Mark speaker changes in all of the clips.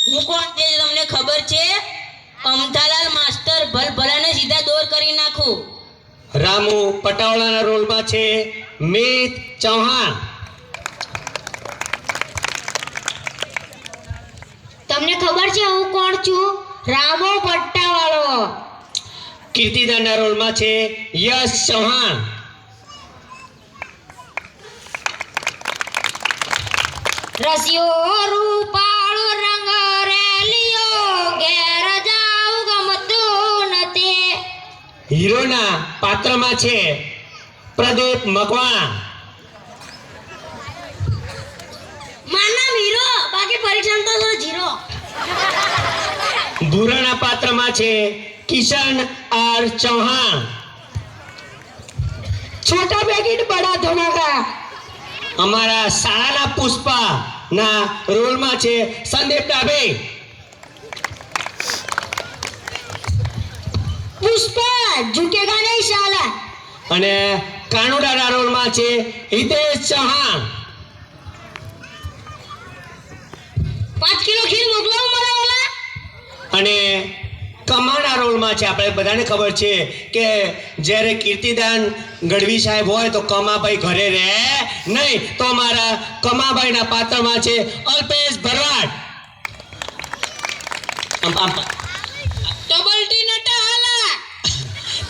Speaker 1: હું કોણ તે તમને ખબર છે? અમથાલાલ માસ્ટર ભલભલાને સીધા દોર કરી નાખું.
Speaker 2: રામુ પટાવાળાના રોલમાં છે મિત ચૌહાણ.
Speaker 3: તમને ખબર છે હું કોણ છું? રામો પટ્ટાવાળો.
Speaker 2: કીર્તિદાનના રોલમાં છે યશ ચૌહાણ.
Speaker 3: રસિયો રૂપાળો રંગ રેલિયો ઘેર જાવ ગમતું નથી.
Speaker 2: હીરોના પાત્રમાં છે પ્રદીપ મકવાણા.
Speaker 3: મારું નામ હીરો, બાકી પરીક્ષા તો જીરો.
Speaker 2: ભૂરાના પાત્રમાં છે કિશન આર ચૌહાણ.
Speaker 3: છોટા પેકેટ બડા ધમાકા.
Speaker 2: અમારા શાળાના પુષ્પા ના રોલમાં છે સંદીપ ડાભે.
Speaker 3: પુષ્પા ઝુકેગા નહીં શાલા.
Speaker 2: અને કાનુડાના રોલમાં છે હિતેશ ચૌહાણ.
Speaker 3: 5 કિલો ખીર મોકલાવો મારા વાલા.
Speaker 2: અને કમાના રોલમાં છે, આપણે બધાને ખબર છે કે જ્યારે કીર્તિદાન ગઢવી સાહેબ હોય તો કમાભાઈ ઘરે રહે નહીં, તો અમારા કમાભાઈના પાત્રમાં છે અલ્પેશ ભરવાડ.
Speaker 3: ડબલટી નટા હાલા.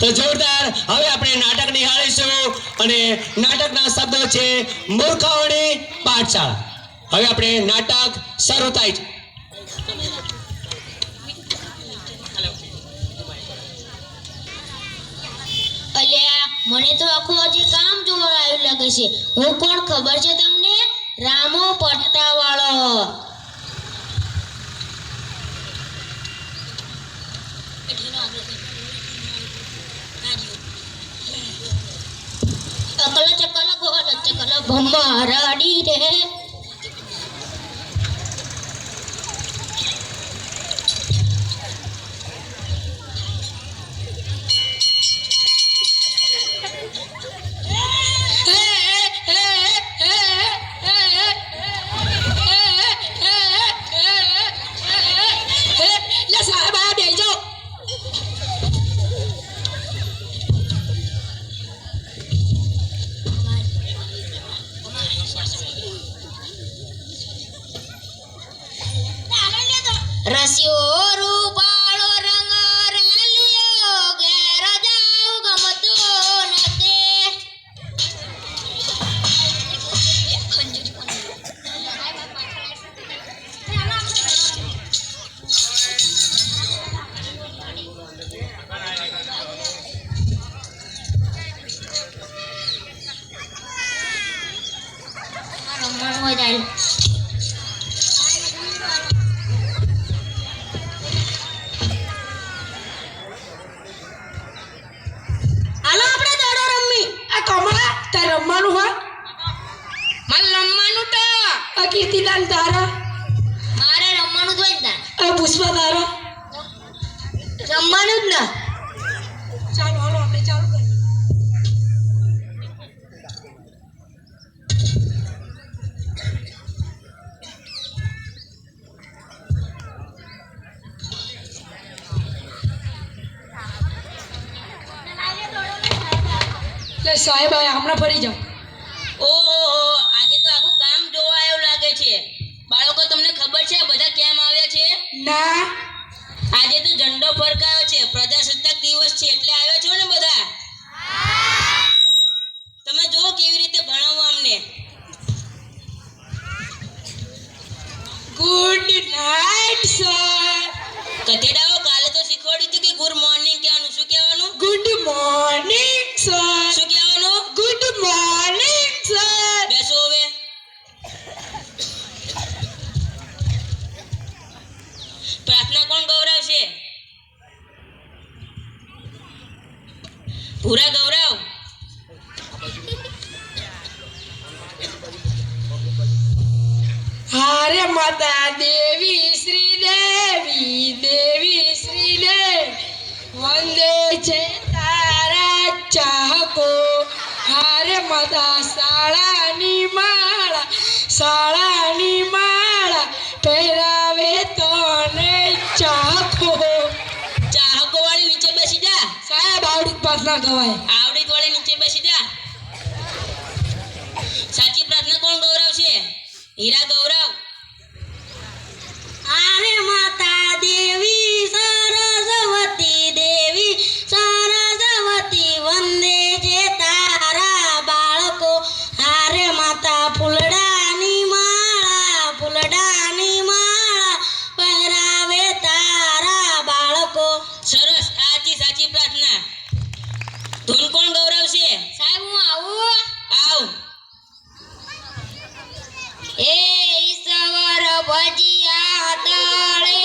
Speaker 2: તો જોરદાર. હવે આપણે નાટક નિહાળીશું અને નાટકના શબ્દો છે મૂર્ખાઓની પાઠશાળા. હવે આપણે નાટક શરૂ થાય છે.
Speaker 3: અલ્યા મને તો આખું હજી કામ જોવા આવ્યું લાગે છે. હું કોણ ખબર છે તમને? રામો પટ્ટાવાળો. અકલ ચકલ ગોલ ચકલ ભમારાડી રે. રસિયો રૂપાળો રંગ રેલિયો ઘેર જાવ ગમતું નથી. રમવાનું હોય ત્યારે રમવાનું હોય. મારે રમવાનું તો કીર્તિદાન તારા. મારે રમવાનું જ હોય ને. પુષ્પા તારા રમવાનું જ ને. ચાલો હાલો આપણે ચાલુ કરીએ. સાહેબ હમણાં ફરી જાઓ.
Speaker 1: ઓહો, આજે તો આખું ગામ જોવા આવ્યું લાગે છે. બાળકો તમને ખબર છે આ બધા કેમ આવ્યા છે?
Speaker 3: ના.
Speaker 1: આજે તો ઝંડો ફરકાયો છે, પ્રજાસત્તાક દિવસ છે એટલે આવ્યા છો ને બધા. તમે જો કેવી રીતે ભણાવું અમને.
Speaker 3: Good night sir.
Speaker 1: કથેડાઓ કાલે તો શીખવાડ્યું હતું કે ગુડ મોર્નિંગ કહેવાનું. શું કહેવાનું?
Speaker 3: Good morning sir.
Speaker 1: શું કહેવાનું?
Speaker 3: Good morning sir.
Speaker 1: બેસો હવે. પ્રાર્થના કોણ ગૌરવશે? પૂરા ગૌરવ.
Speaker 3: હારે માતા દેવી શ્રી દેવી દેવી શ્રી દેવી વંદે છે તારા ચાહકો. હારે માતા શાળાની માળા શાળા
Speaker 4: પ્રાર્થના ગવાય.
Speaker 1: આવડી વળે નીચે બેસી જા. સાચી પ્રાર્થના કોણ ગૌરવશે? હીરા ગૌરવ.
Speaker 3: આરે માતા દેવી સરસ્વતી દેવી સરસ્વતી વંદે જે તારા બાળકો. આરે માતા ફૂલડાની માળા પહેરાવે તારા બાળકો.
Speaker 1: સરસ. આજી સાચી પ્રાર્થના. ધૂન કોણ ગૌરવશે?
Speaker 3: સાહેબ હું આવું?
Speaker 1: આવ.
Speaker 3: એ ઈશ્વર ભજીયા તળે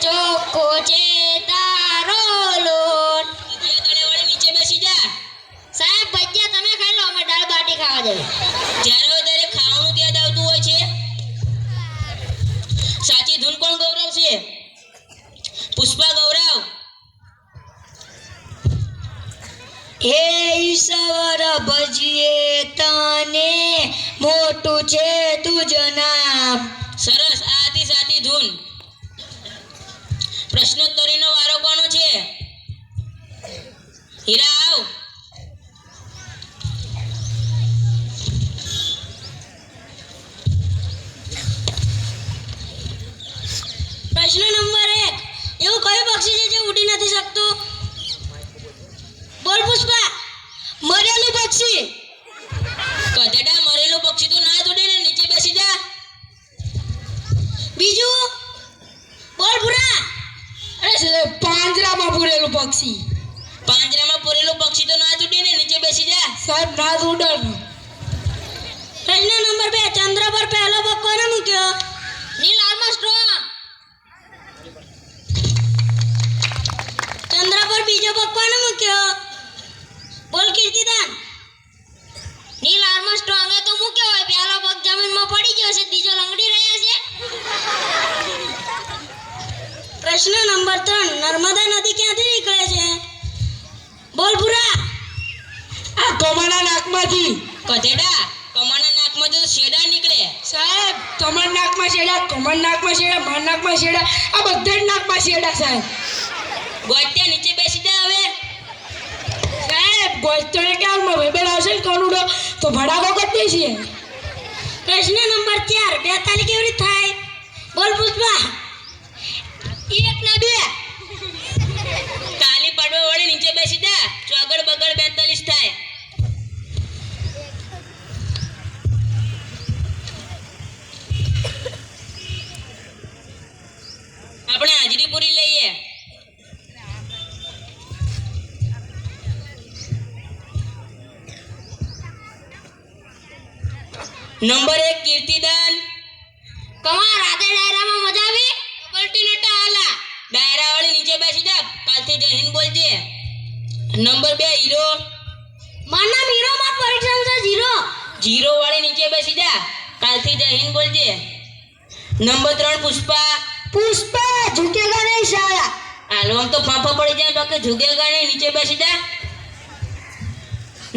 Speaker 3: ચોખ્ખો છે તારો લોટ.
Speaker 1: ભજીયા તળે વળે નીચે બેસી જા.
Speaker 3: સાહેબ ભજીયા તમે ખાઈ લો, અમે દાળ બાટી ખાવા જઈએ.
Speaker 1: જ્યારે હોય ત્યારે ખાવાનું યાદ આવતું હોય છે. સાચી ધૂન કોણ ગૌરવશે? પુષ્પા ગૌરવ.
Speaker 3: હે ઈશ્વર ભજીએ તને મોટું છે તુજ નામ.
Speaker 1: સરસ. આથી સાચી ધૂન. પ્રશ્નોત્તરીનો વારો કોનો છે? હીરા આવ.
Speaker 3: પ્રશ્ન નંબર 1. એવું કયું પક્ષી છે જે ઉડી નથી શકતું? બોલ પુષ્પા. મરેલું પક્ષી.
Speaker 1: ગધેડા, મરેલું પક્ષી તો ના જ ઉડે ને. નીચે બેસી જા.
Speaker 3: બીજું બોલ ભૂરા.
Speaker 4: અરે પાંજરામાં પૂરેલું પક્ષી.
Speaker 1: પાંજરામાં પૂરેલું પક્ષી તો ના જ ઉડે ને. નીચે બેસી જા.
Speaker 4: સાહેબ ના ઉડર.
Speaker 3: પ્રશ્ન નંબર 2. ચંદ્ર પર પહેલો પગ કોને મૂક્યો? નીલ આર્મસ્ટ્રોંગ. ચંદ્ર પર બીજો પગ કોને મૂક્યો? બોલ કીર્તિદાન. નીલ આર્મસ્ટ્રોંગે તો મૂક્યો હોય. પહેલો પગ જમીનમાં પડી ગયો છે, બીજો લંગડી રહ્યા છે. પ્રશ્ન નંબર 3. નર્મદા નદી ક્યાંથી નીકળે છે? બોલ ભૂરા.
Speaker 4: આ કમાના નાકમાંથી.
Speaker 1: ગધેડા, કમાના નાકમાં તો શેડા નીકળે.
Speaker 4: સાહેબ તમારા નાકમાં શેડા, કમર નાકમાં શેડા, માર નાકમાં શેડા, આ બધા જ નાકમાં શેડા સાહેબ.
Speaker 1: ગોત્યા નીચે બેસી જા હવે.
Speaker 4: સાહેબ ગોસ્તોને કેમ ભાઈબંધ આવશે ને કરોડો તો ભડાકો કરી દઈશું.
Speaker 3: પ્રશ્ન નંબર 4. 42 કેવી રીતે થાય? બોલ પુષ્પા. 1 ને 2.
Speaker 1: તાલી પાડવા વળે નીચે બેસી જા. ચોગડ બગડ 42 થાય. આપણે હાજરી પૂરી લઈએ. નંબર 1 કીર્તિદાન.
Speaker 3: કમા રાતે ડાયરામાં મજા આવી? પલટી નટા આલા.
Speaker 1: ડાયરા વાળી નીચે બેસી જા. કાલથી જય હિન્દ બોલજે. Number 2 hero.
Speaker 3: મારું નામ હીરો, માર પરીક્ષા છે 0.
Speaker 1: જીરો વાળી નીચે બેસી જા. કાલથી જય હિન્દ બોલજે. નંબર 3 પુષ્પા.
Speaker 3: પુષ્પા ઝુકેગા નહીં સાલા.
Speaker 1: હાલો આમ તો ફાંફા પડી જાય બાકી ઝુકેગા નહીં. નીચે બેસી જા.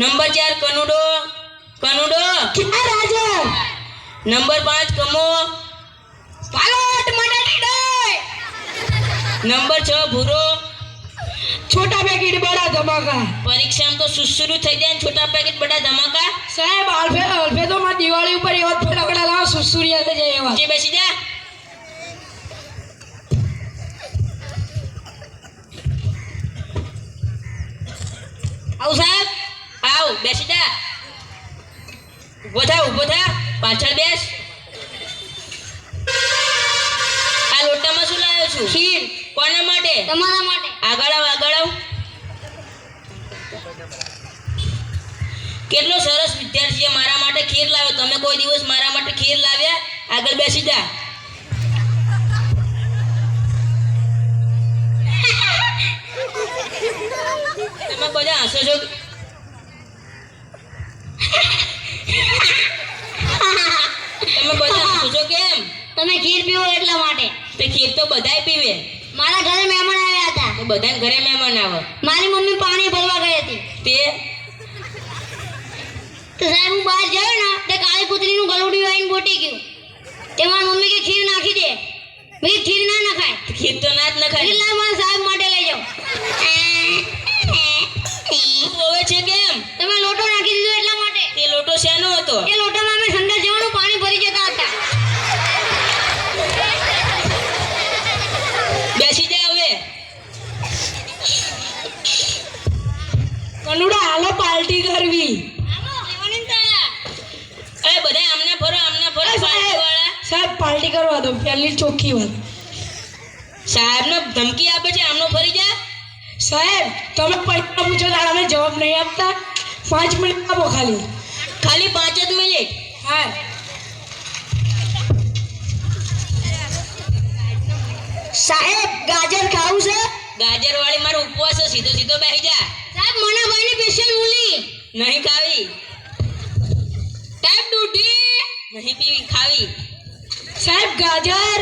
Speaker 1: નંબર 4 કનુડો. કનુડો.
Speaker 3: આ રાજા.
Speaker 1: નંબર 5 કમો.
Speaker 4: પાલોટ મટાડી ડોય.
Speaker 1: નંબર 6 ભૂરો.
Speaker 4: છોટા પેકેટ બડા ધમાકા.
Speaker 1: પરીક્ષામાં તો સુસુરુ થઈ જાય ને છોટા પેકેટ બડા ધમાકા.
Speaker 4: સાહેબ અલ્ફે તો માં દિવાળી ઉપર એવા ફટાકડા લાવો સુસુરિયા થઈ જાય એવા.
Speaker 1: નીચે બેસી જા. આવ સાહેબ આવ. બેસી જા. ઊભો થા. પાછળ બેસ. આ લોટામાં શું લાવ્યો છું?
Speaker 3: ખીર.
Speaker 1: કોના માટે?
Speaker 3: તમારા માટે.
Speaker 1: આગળ આવ. કેટલો સરસ વિદ્યાર્થી છે. મારા માટે ખીર લાવ્યો. તમે કોઈ દિવસ મારા માટે ખીર લાવ્યા? આગળ બેસી જા. તમે બધા હસો છો. તમે બધા હસો છો કેમ?
Speaker 3: તમે ખીર પીવો એટલા માટે.
Speaker 1: તે ખીર તો બધાય પીવે.
Speaker 3: મારા ઘરે મહેમાન આવ્યા હતા.
Speaker 1: તો બધાને ઘરે મહેમાન આવે.
Speaker 3: મારી મમ્મી પાણી ભરવા ગઈ હતી.
Speaker 1: તે
Speaker 3: તો સાહેબ હું બહાર ગયો ને તે કાળી કૂતરીનું ગળુડિયું આવીને બોટી ગયું. તે મારી મમ્મી કે ખીર નાખી દે. મેં કીધું ખીર ના નખાય.
Speaker 1: ખીર તો ના જ
Speaker 3: ખીર
Speaker 1: નખાય.
Speaker 3: લાવ મારા સાહેબ માટે લઈ જાઓ.
Speaker 1: લોટો શેનો હતો?
Speaker 3: એ લોટામાં અમે સંડાસ જવાનું પાણી ભરી જતા હતા.
Speaker 1: બેસી જા હવે.
Speaker 4: કનુડા હાલો પાર્ટી કરવી.
Speaker 1: એ બધા આમને ફરો પાર્ટીવાળા.
Speaker 4: સાહેબ પાર્ટી કરવા દો, પહેલી ચોખ્ખી વાત.
Speaker 1: સાહેબને ધમકી આપે છે, આમનો ફરી જા.
Speaker 4: સાહેબ તમે પૈસા પૂછો તો અમે જવાબ નહીં આપતા. 5 મિનિટ આપો ખાલી.
Speaker 1: ખાલી 5 જ મિનિટ.
Speaker 4: હા
Speaker 3: સાહેબ ગાજર ખાવું છે?
Speaker 1: ગાજર વાળી મારો ઉપવાસ છે, સીધો સીધો બેસી જા.
Speaker 3: સાહેબ મને ભાઈને સ્પેશિયલ મૂલી.
Speaker 1: નહીં ખાવી.
Speaker 3: સાહેબ દૂધી.
Speaker 1: નહીં પીવી, ખાવી.
Speaker 4: સાહેબ ગાજર.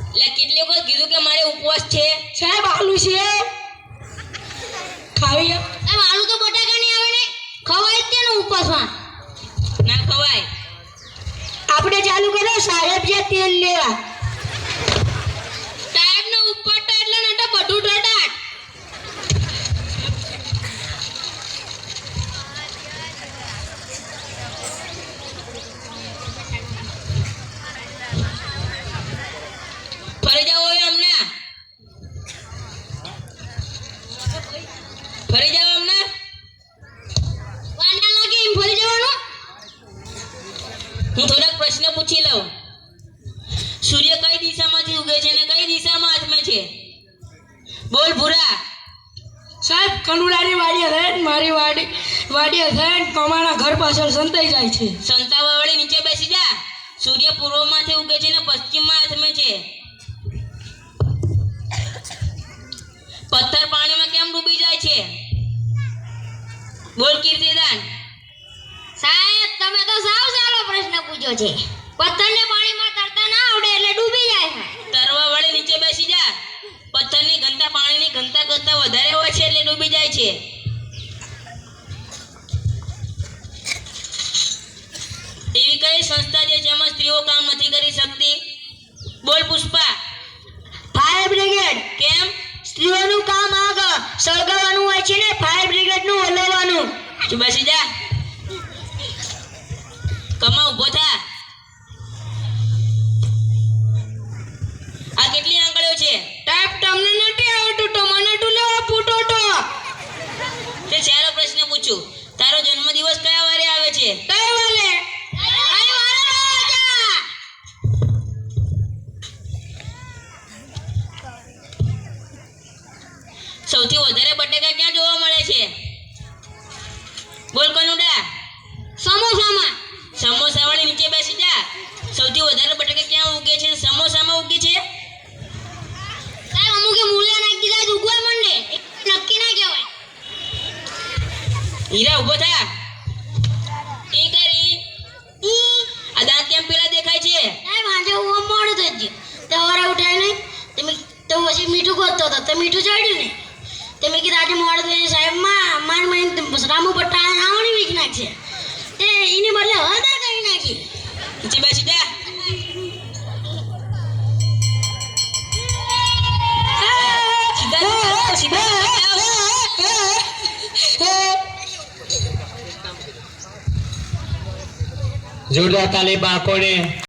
Speaker 1: એટલે કેટલી વખત કીધું કે મારે ઉપવાસ છે?
Speaker 4: સાહેબ આલુ છે ખાવી.
Speaker 3: સાહેબ આલુ તો બટાકા નહીં આવે ને, ખવાય જ છે ને ઉપવાસમાં.
Speaker 1: ના ખવાય.
Speaker 3: આપણે ચાલુ કરો સાહેબ જે તેલ લેવા. સાહેબ ને ઉપવાસ એટલે નટો બધું ટટાટ.
Speaker 1: ફરી જાઓ હવે અમને. ફરી જાઓ અમને.
Speaker 3: વાર ના લાગે એમ ફરી જવાનું.
Speaker 1: હું થોડાક પ્રશ્ન પૂછી લઉં. સૂર્ય કઈ દિશામાંથી ઉગે છે અને કઈ દિશામાં આથમે છે? બોલ ભૂરા.
Speaker 4: સાહેબ કનુડાની વાડી હશે ને મારી વાડી હશે ને કમાના ઘર પાછળ સંતાઈ જાય છે.
Speaker 1: સંતાવા વાળી નીચે બેસી જા. સૂર્ય પૂર્વમાંથી ઉગે છે અને પશ્ચિમમાં આથમે છે. પથ્થર પાણીમાં કેમ ડૂબી જાય છે? બોલ કીર્તિદાન.
Speaker 3: સાહેબ તમે તો સાવ સારો પ્રશ્ન પૂછ્યો છે. પથ્થરને પાણીમાં તરતા ના આવડે એટલે ડૂબી જાય છે.
Speaker 1: તરવા વાળી નીચે બેસી જા. પથ્થરની ઘનતા પાણીની ઘનતા કરતા વધારે હોય છે એટલે ડૂબી જાય છે. એવી કઈ સંસ્થા છે જેમાં સ્ત્રીઓ કામ નથી કરી શકતી? બોલ પુષ્પા.
Speaker 3: Fire brigade.
Speaker 1: કેમ?
Speaker 3: સ્ત્રીઓનું કામ આગળ સળગાવવાનું હોય છે ને ફાયર બ્રિગેડનું હલાવવાનું.
Speaker 1: તું બેસી જા. કમા ઉભો થા. આ કેટલી આંગળીઓ છે?
Speaker 3: સાહેબ તમને નથી આવડતું તો મને તું લેવા ફૂટો તો.
Speaker 1: તે ચાલો પ્રશ્ન પૂછું. તારો જન્મદિવસ કયા વારે આવે છે?
Speaker 3: કઈ વાલે? કઈ વાલે રાજા?
Speaker 1: સૌથી વધારે બટેકા ક્યાં જોવા મળે છે? બોલ કનુડા.
Speaker 3: સમોસામાં.
Speaker 1: સમોસા વાળી નીચે બેસી જા. સૌથી વધારે બટેકા ક્યાં ઉગે છે? સમોસામાં ઉગે છે.
Speaker 3: સાહેબ અમુકે મૂળિયા નાખી દીધા જ ઉગવા માંડે. નક્કી ના કહેવાય.
Speaker 1: હીરા ઉભો થા. ઈ કરી. આ દાંત કેમ પેલા દેખાય છે?
Speaker 3: સાહેબ આજે હું મોડું થઈ ગયું. સવારે ઉઠાય નહીં તમે તો પછી મીઠું ગોતતો હતો તો મીઠું ચડ્યું ને તમે કીધું આજે મોડું થઈ જાય સાહેબ માર રામુ પટ્ટા આવણી વીક નાખશે તે એની બદલે હળદર કરી નાખી.
Speaker 1: નીચે બેસી જા.
Speaker 2: જોરદાર તાલી બાળકોને.